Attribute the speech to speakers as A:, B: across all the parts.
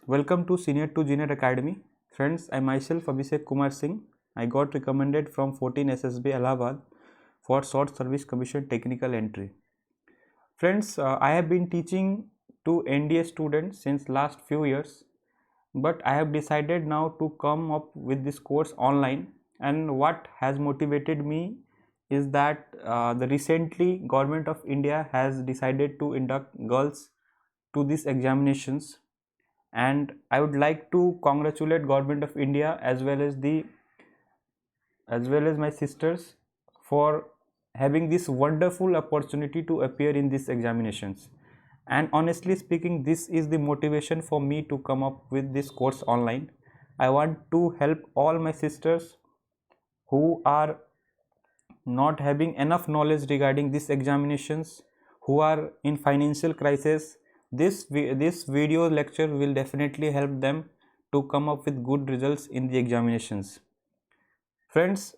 A: Welcome to Senior to Junior Academy. Friends, I myself Abhishek Kumar Singh. I got recommended from 14 SSB Allahabad for Short Service Commission Technical Entry. Friends, I have been teaching to NDA students since last few years, but I have decided now to come up with this course online. And what has motivated me is that the recently Government of India has decided to induct girls to these examinations, and I would like to congratulate Government of India as well as my sisters for having this wonderful opportunity to appear in these examinations. And honestly speaking, this is the motivation for me to come up with this course online. I want to help all my sisters who are not having enough knowledge regarding these examinations, who are in financial crisis. This video lecture will definitely help them to come up with good results in the examinations. Friends,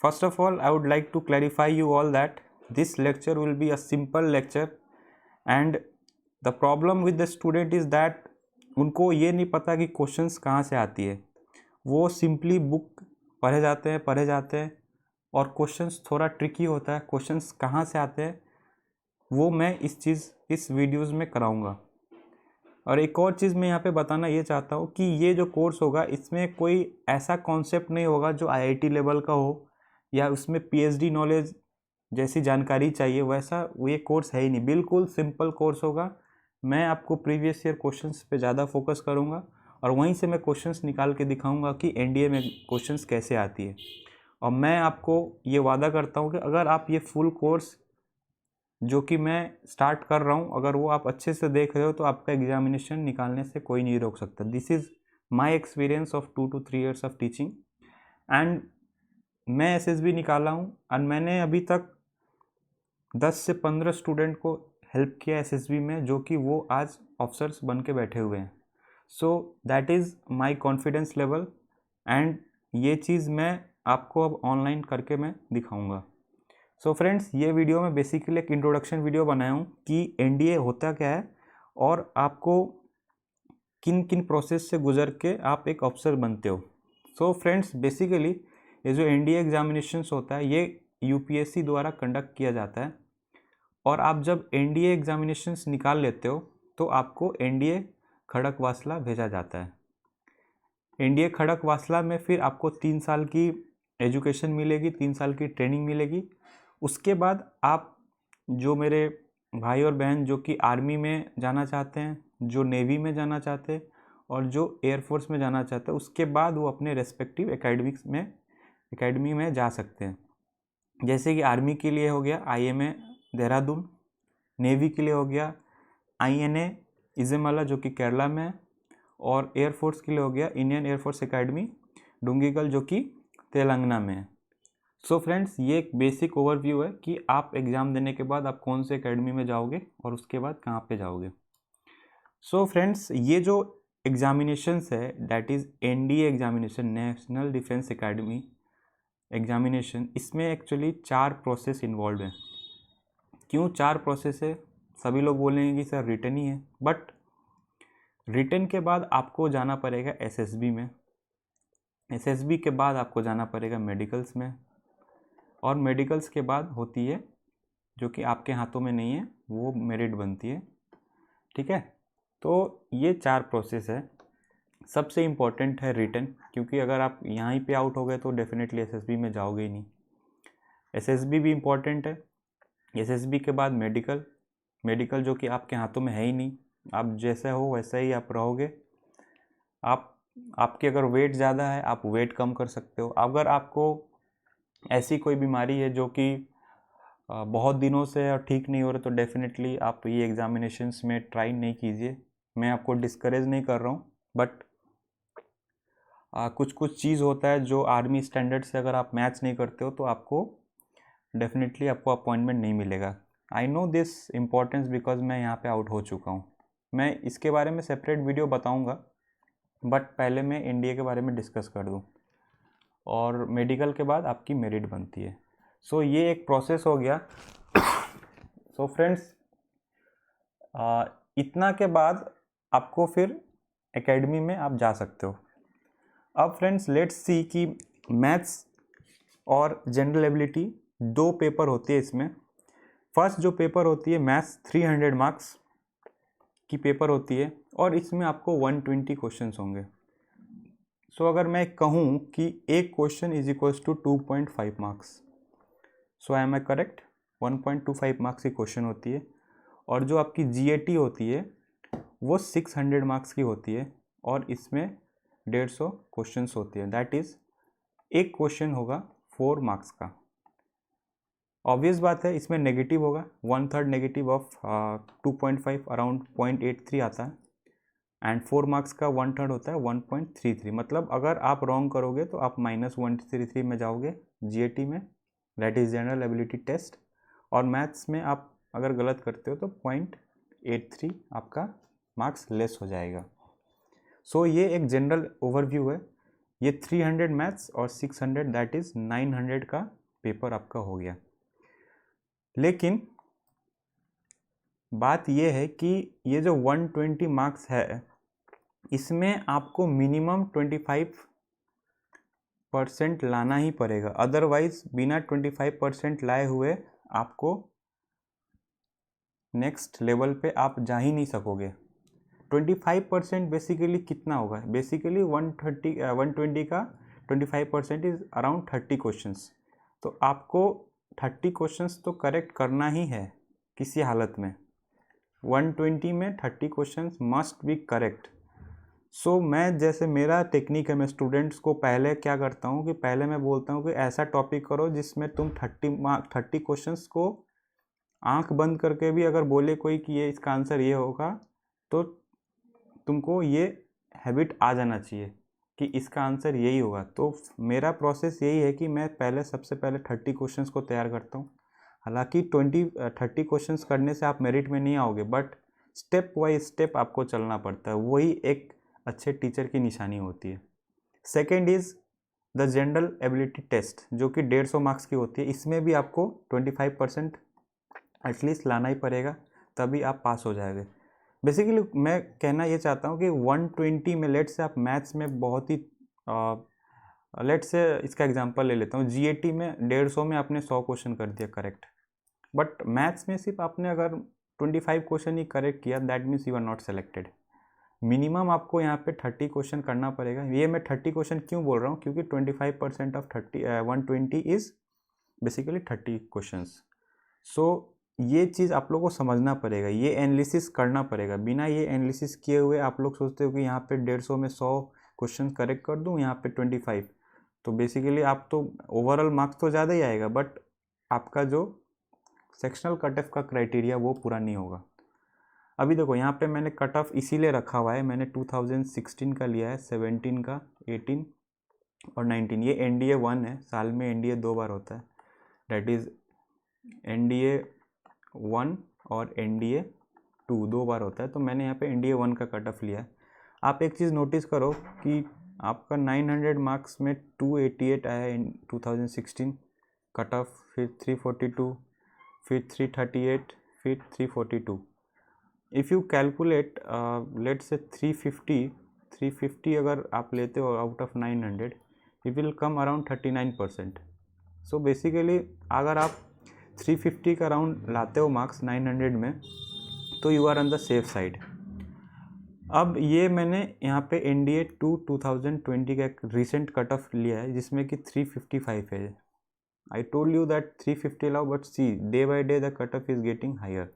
A: first of all, I would like to clarify you all that this lecture will be a simple lecture, and the problem with the student is that उनको ये नहीं पता कि questions कहाँ से आती है. वो सिंपली बुक पढ़े जाते हैं और क्वेश्चंस थोड़ा ट्रिकी होता है. क्वेश्चंस कहाँ से आते हैं वो मैं इस वीडियोस में कराऊंगा. और एक और चीज़ मैं यहाँ पे बताना ये चाहता हूँ कि ये जो कोर्स होगा इसमें कोई ऐसा कॉन्सेप्ट नहीं होगा जो आईआईटी लेवल का हो या उसमें पीएचडी नॉलेज जैसी जानकारी चाहिए, वैसा ये कोर्स है ही नहीं. बिल्कुल सिंपल कोर्स होगा. मैं आपको प्रीवियस ईयर क्वेश्चंस पे ज़्यादा फोकस करूँगा और वहीं से मैं क्वेश्चंस निकाल के दिखाऊंगा कि एनडीए में क्वेश्चंस कैसे आती है. और मैं आपको ये वादा करता हूँ कि अगर आप ये फुल कोर्स जो कि मैं स्टार्ट कर रहा हूँ, अगर वो आप अच्छे से देख रहे हो तो आपका एग्जामिनेशन निकालने से कोई नहीं रोक सकता. This is my experience of 2 to 3 years of teaching. And मैं एसएसबी निकाला हूँ और मैंने अभी तक 10 से 15 स्टूडेंट को हेल्प किया एसएसबी में, जो कि वो आज ऑफिसर्स बन के बैठे हुए हैं. So that is my confidence level, and ये चीज़ मैं आपको अब ऑनलाइन करके मैं दिखाऊंगा. सो फ्रेंड्स, ये वीडियो में बेसिकली एक इंट्रोडक्शन वीडियो बनाया हूँ कि एनडीए होता क्या है और आपको किन किन प्रोसेस से गुजर के आप एक ऑफिसर बनते हो. सो फ्रेंड्स, बेसिकली ये जो एनडीए एग्जामिनेशंस होता है ये यूपीएससी द्वारा कंडक्ट किया जाता है. और आप जब एनडीए एग्जामिनेशंस निकाल लेते हो तो आपको एनडीए खड़कवासला भेजा जाता है. एनडीए खड़कवासला में फिर आपको 3 साल की एजुकेशन मिलेगी, 3 साल की ट्रेनिंग मिलेगी. उसके बाद आप, जो मेरे भाई और बहन जो कि आर्मी में जाना चाहते हैं, जो नेवी में जाना चाहते हैं और जो एयरफोर्स में जाना चाहते हैं, उसके बाद वो अपने रेस्पेक्टिव एकेडमी में जा सकते हैं. जैसे कि आर्मी के लिए हो गया आईएमए देहरादून, नेवी के लिए हो गया आईएनए इजमाला जो कि केरला में है, और एयरफोर्स के लिए हो गया इंडियन एयरफोर्स एकेडमी डुंगीगल जो कि तेलंगाना में है. सो फ्रेंड्स, ये एक बेसिक ओवरव्यू है कि आप एग्ज़ाम देने के बाद आप कौन से एकेडमी में जाओगे और उसके बाद कहाँ पे जाओगे. सो फ्रेंड्स, ये जो एग्जामिनेशंस है that is NDA examination, national defence academy examination, इसमें एक्चुअली 4 प्रोसेस इन्वॉल्व हैं. क्यों 4 प्रोसेस है? सभी लोग बोलेंगे कि सर रिटन ही है, बट रिटन के बाद आपको जाना पड़ेगा एसएसबी में. एसएसबी के बाद आपको जाना पड़ेगा मेडिकल्स में, और मेडिकल्स के बाद होती है जो कि आपके हाथों में नहीं है, वो मेरिट बनती है. ठीक है, तो ये 4 प्रोसेस है. सबसे इम्पोर्टेंट है रिटन, क्योंकि अगर आप यहीं पे आउट हो गए तो डेफिनेटली एसएसबी में जाओगे ही नहीं. एसएसबी भी इम्पोर्टेंट है. एसएसबी के बाद मेडिकल जो कि आपके हाथों में है ही नहीं, आप जैसे हो वैसे ही आप रहोगे. आपके अगर वेट ज़्यादा है आप वेट कम कर सकते हो. अगर आपको ऐसी कोई बीमारी है जो कि बहुत दिनों से और ठीक नहीं हो रहा तो डेफिनेटली आप ये एग्जामिनेशंस में ट्राई नहीं कीजिए. मैं आपको डिस्करेज नहीं कर रहा हूँ, बट कुछ चीज़ होता है जो आर्मी स्टैंडर्ड से अगर आप मैच नहीं करते हो तो आपको डेफिनेटली आपको अपॉइंटमेंट नहीं मिलेगा. I know this importance because मैं यहाँ पे आउट हो चुका हूँ. मैं इसके बारे में सेपरेट वीडियो बताऊँगा, बट पहले मैं एनडीए के बारे में डिस्कस कर दूँ. और मेडिकल के बाद आपकी मेरिट बनती है. सो ये एक प्रोसेस हो गया. सो फ्रेंड्स, इतना के बाद आपको फिर एकेडमी में आप जा सकते हो। अब फ्रेंड्स लेट्स सी कि मैथ्स और जनरल एबिलिटी 2 पेपर होती है इसमें। फर्स्ट जो पेपर होती है मैथ्स 300 मार्क्स की पेपर होती है और इसमें आपको 120 क्वेश्चंस होंगे। सो अगर मैं कहूँ कि एक question is equals to 2.5 marks, so am I correct? 1.25 marks की क्वेश्चन होती है और जो आपकी GAT होती है वो 600 मार्क्स की होती है और इसमें 150 क्वेश्चंस होती है। दैट इज़ एक क्वेश्चन होगा 4 मार्क्स का। ऑब्वियस बात है इसमें नेगेटिव होगा, 1/3 नेगेटिव ऑफ 2.5 अराउंड 0.83 आता है एंड 4 मार्क्स का 1/3 होता है 1.33। मतलब अगर आप रॉन्ग करोगे तो आप -133 में जाओगे GAT में, that is general ability test. और मैथ्स में आप अगर गलत करते हो तो 0.83 आपका मार्क्स लेस हो जाएगा। सो ये एक जनरल ओवरव्यू है। ये 300 मैथ्स और 600 दैट इज़ 900 का पेपर आपका हो गया। लेकिन बात ये है कि ये जो 120 मार्क्स है इसमें आपको मिनिमम 25% लाना ही पड़ेगा, अदरवाइज बिना 25% लाए हुए आपको नेक्स्ट लेवल पे आप जा ही नहीं सकोगे। 25% बेसिकली कितना होगा? बेसिकली 120 का 25% इज अराउंड 30 क्वेश्चंस। तो आपको 30 क्वेश्चंस तो करेक्ट करना ही है किसी हालत में। 120 में 30 क्वेश्चंस मस्ट बी करेक्ट। सो मैं जैसे मेरा टेक्निक है, मैं स्टूडेंट्स को पहले क्या करता हूँ कि पहले मैं बोलता हूँ कि ऐसा टॉपिक करो जिसमें तुम 30 क्वेश्चंस को आंख बंद करके भी अगर बोले कोई कि ये इसका आंसर ये होगा तो तुमको ये हैबिट आ जाना चाहिए कि इसका आंसर यही होगा। तो मेरा प्रोसेस यही है कि मैं सबसे पहले 30 क्वेश्चंस को तैयार करता हूँ। हालांकि 30 क्वेश्चंस करने से आप मेरिट में नहीं आओगे, बट स्टेप बाय स्टेप आपको चलना पड़ता है, वही एक अच्छे टीचर की निशानी होती है। Second is the general ability test जो कि 150 मार्क्स की होती है। इसमें भी आपको 25% एटलीस्ट लाना ही पड़ेगा, तभी आप पास हो जाएंगे। बेसिकली मैं कहना ये चाहता हूँ कि 120 में लेट से आप मैथ्स में बहुत ही लेट से इसका एग्जांपल ले लेता हूँ, GAT में 150 में आपने 100 क्वेश्चन कर दिया करेक्ट, बट मैथ्स में सिर्फ आपने अगर 25 क्वेश्चन ही करेक्ट किया, that means you are not selected. Minimum आपको यहाँ पे 30 क्वेश्चन करना पड़ेगा। ये मैं 30 क्वेश्चन क्यों बोल रहा हूँ? क्योंकि 25% ऑफ 120 इज़ बेसिकली 30 क्वेश्चंस। सो ये चीज़ आप लोगों को समझना पड़ेगा, ये एनालिसिस करना पड़ेगा। बिना ये एनालिसिस किए हुए आप लोग सोचते हो कि यहाँ पे 150 में 100 क्वेश्चन करेक्ट कर दूँ, यहाँ पे 25, तो बेसिकली आप तो ओवरऑल मार्क्स तो ज़्यादा ही आएगा, बट आपका जो सेक्शनल कट ऑफ का क्राइटेरिया वो पूरा नहीं होगा। अभी देखो यहाँ पे मैंने कट ऑफ इसीलिए रखा हुआ है, मैंने 2016 का लिया है, 17 का, 18 और 19। ये NDA 1 है, साल में NDA 2 बार होता है, डैट इज़ NDA 1 और NDA 2 2 बार होता है। तो मैंने यहाँ पे NDA 1 का कट ऑफ लिया है। आप एक चीज़ नोटिस करो कि आपका 900 मार्क्स में 288 आया इन 2016 कट ऑफ, फिर 342, फिर 338, फिर 342। इफ़ यू कैलकुलेट लेट से 350 अगर आप लेते हो out of 900, it will come around 39%। So basically अगर आप 350 का अराउंड लाते हो मार्क्स 900 में, तो you are on the safe side. अब ये मैंने यहाँ पे NDA 2 2020 का एक रिसेंट कट ऑफ लिया है जिसमें कि 355 है। आई टोल्ड यू दैट 350 लाओ, but see day by day the cut off is getting higher.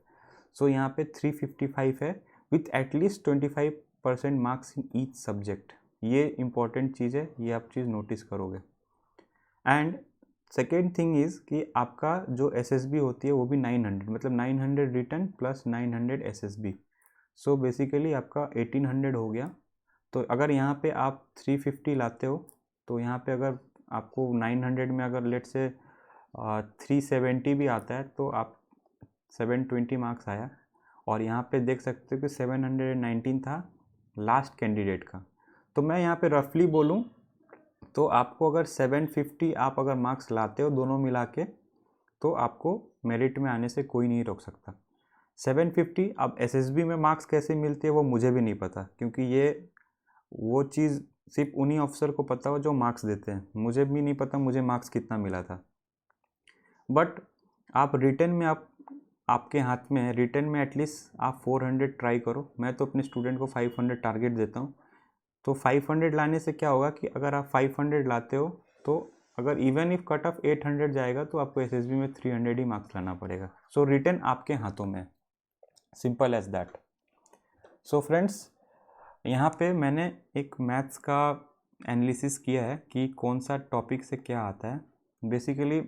A: So यहाँ पे 355 है with at least 25% marks in each subject. ये इंपॉर्टेंट चीज़ है, ये आप चीज़ नोटिस करोगे। एंड सेकेंड थिंग इज़ कि आपका जो SSB होती है वो भी 900, मतलब 900 return plus 900 SSB। So basically आपका 1800 हो गया। तो अगर यहाँ पे आप 350 लाते हो तो यहाँ पे अगर आपको 900 में अगर लेट से 370 भी आता है तो आप 720 मार्क्स आया। और यहाँ पे देख सकते हो कि 719 था लास्ट कैंडिडेट का। तो मैं यहाँ पे रफली बोलूँ तो आपको अगर 750 आप अगर मार्क्स लाते हो दोनों मिला के, तो आपको मेरिट में आने से कोई नहीं रोक सकता। 750। अब SSB में मार्क्स कैसे मिलते हैं वो मुझे भी नहीं पता, क्योंकि ये वो चीज़ सिर्फ उन्हीं ऑफिसर को पता हो जो मार्क्स देते हैं। मुझे भी नहीं पता मुझे मार्क्स कितना मिला था। बट आप रिटर्न में आपके हाथ में है, रिटर्न में एटलीस्ट आप 400 ट्राई करो। मैं तो अपने स्टूडेंट को 500 टारगेट देता हूँ। तो 500 लाने से क्या होगा कि अगर आप 500 लाते हो तो अगर इवन इफ कट ऑफ 800 जाएगा तो आपको एसएसबी में 300 ही मार्क्स लाना पड़ेगा। सो रिटर्न आपके हाथों में, simple as that. So friends, यहाँ पे मैंने एक मैथ्स का एनालिसिस किया है कि कौन सा टॉपिक से क्या आता है। बेसिकली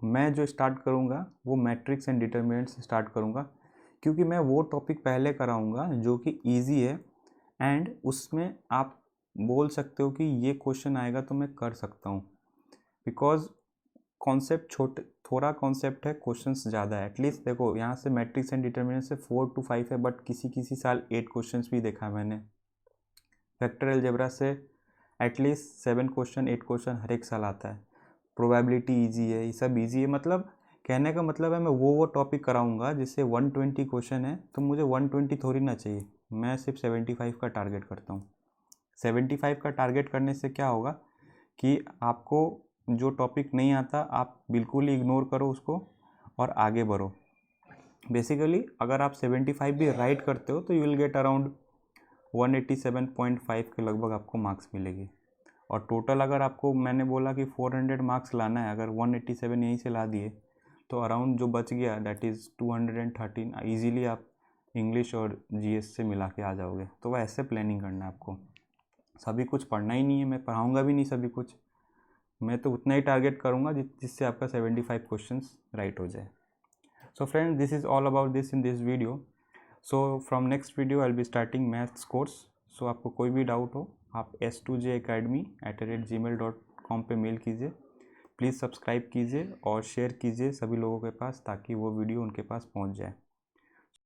A: मैं जो स्टार्ट करूँगा वो मैट्रिक्स एंड डिटर्मिनेंट से स्टार्ट करूँगा, क्योंकि मैं वो टॉपिक पहले कराऊँगा जो कि ईजी है एंड उसमें आप बोल सकते हो कि ये क्वेश्चन आएगा तो मैं कर सकता हूँ। बिकॉज कॉन्सेप्ट थोड़ा कॉन्सेप्ट है, क्वेश्चंस ज़्यादा है। एटलीस्ट देखो यहाँ से मैट्रिक्स एंड डिटर्मिनेंट से 4 to 5 है, बट किसी साल 8 क्वेश्चंस भी देखा मैंने। वेक्टर अलजेब्रा से एटलीस्ट 7 क्वेश्चन 8 क्वेश्चन हर एक साल आता है। प्रोबेबिलिटी ईजी है, ये सब ईजी है। मतलब कहने का मतलब है मैं वो टॉपिक कराऊंगा जिससे 120 क्वेश्चन है तो मुझे 120 थोड़ी ना चाहिए, मैं सिर्फ 75 का टारगेट करता हूँ। 75 का टारगेट करने से क्या होगा कि आपको जो टॉपिक नहीं आता आप बिल्कुल ही इग्नोर करो उसको और आगे बढ़ो। बेसिकली अगर आप 75 भी राइट करते हो तो यू विल गेट अराउंड 187.5 के लगभग आपको मार्क्स मिलेगी। और टोटल अगर आपको मैंने बोला कि 400 मार्क्स लाना है, अगर 187 यहीं से ला दिए तो अराउंड जो बच गया दैट इज़ 213 ईजीली आप इंग्लिश और जीएस से मिला के आ जाओगे। तो वह ऐसे प्लानिंग करना है आपको। सभी कुछ पढ़ना ही नहीं है, मैं पढ़ाऊँगा भी नहीं सभी कुछ, मैं तो उतना ही टारगेट करूँगा जिससे आपका 75 क्वेश्चंस राइट हो जाए। So friend, this is all about this in this video. So from next video I will be starting maths course. So आपको कोई भी डाउट हो आप s2jacademy@gmail.com पे मेल कीजिए। प्लीज़ सब्सक्राइब कीजिए और शेयर कीजिए सभी लोगों के पास ताकि वो वीडियो उनके पास पहुंच जाए।